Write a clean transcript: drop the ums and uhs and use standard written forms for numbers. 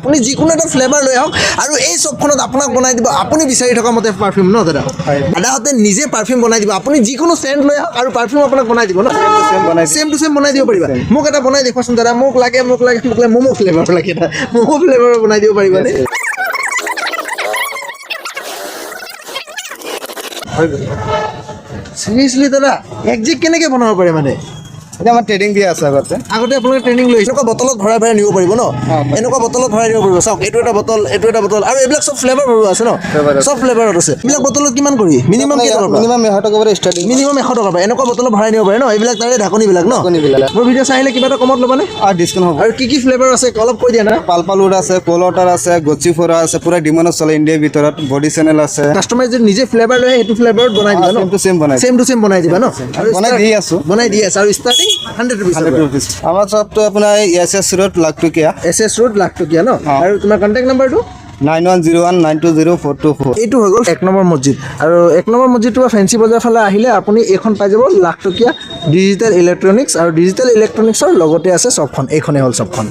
আপুনি যিকোনো এটা ফ্লেভাৰ লৈ আহক আৰু এই শ্বপখনত আপোনাক বনাই দিব আপুনি বিচাৰি থকা মতে পাৰফিউম ন দাদা দাদাহঁতে নিজে পাৰফিউম বনাই দিব আপুনি যিকোনো চেণ্ট লৈ আহক আৰু পাৰফিউম আপোনাক বনাই দিব ন চেম টু চেম বনাই দিব পাৰিবা মোক এটা বনাই দেখুৱাচোন দাদা মোক লাগে ম'ম' ফ্লেভাৰ লাগে এটা ম'ম' ফ্লেভাৰ বনাই দিব পাৰিবানে চিৰিয়াছলি দাদা একজেক্ট কেনেকৈ বনাব পাৰে মানে এটা আমাৰ ট্ৰেডিং দিয়া আছে আগতে আপোনালোকে ট্ৰেইনিং লৈ এনেকুৱা বটলত ভৰাই নিব পাৰিব ন এনেকুৱা বটলত ভৰাই নিব পাৰিব চাওক এইটো এটা বটল আৰু এইবিলাক চব ফ্লেভাৰ ভৰোৱা আছে ন চব ফ্লেভাৰত আছে এইবিলাক বটলত কিমান কৰি মিনিমাম মিনিমাম 100 টকাৰ পৰা ষ্টাৰ্টিং মিনিমাম 100 টকাৰ পৰা এনেকুৱা বটলত ভৰাই নিব পাৰে ন এইবিলাক তাৰে ঢাকনিবিলাক ন মোৰ ভিডিঅ' চাই আহিলে কিবা এটা কমত ল'বানে আৰু ডিছকাউণ্ট হ'ব আৰু কি ফ্লেভাৰ আছে অলপ কৈ দিয়া না পালপালুড আছে কোল ৱাটাৰ আছে গচ্চি ফৰা আছে পুৰা ডিমাণ্ডত চলে ইণ্ডিয়াৰ ভিতৰত বডি চেনেল আছে কাষ্টমাৰে যদি নিজে ফ্লেভাৰ লৈ সেইটো ফ্লেভাৰত বনাই দিবা ন চেম টু চেম বনাই দিবা ন বনাই দি আছো আৰু ষ্টাৰ্টিং 100 rupees আমাৰ শ্বপটো আপোনাৰ এছ ৰোড লাখটকীয়া SS road লাখটকীয়া ন আৰু তোমাৰ কন্টাক্ট নাম্বাৰটো 9101920424 এইটো হৈ গ'ল 1 নম্বৰ মছজিদ আৰু 1 নম্বৰ মছজিদটো ফেঞ্চি বজাৰ ফালে আহিলে আপুনি এইখন পাই যাব লাখটকীয়া ডিজিটেল ইলেক্ট্ৰনিক্স আৰু ডিজিটেল ইলেক্ট্ৰনিক্সৰ লগতে আছে শ্বপখন এইখনেই হ'ল শ্বপখন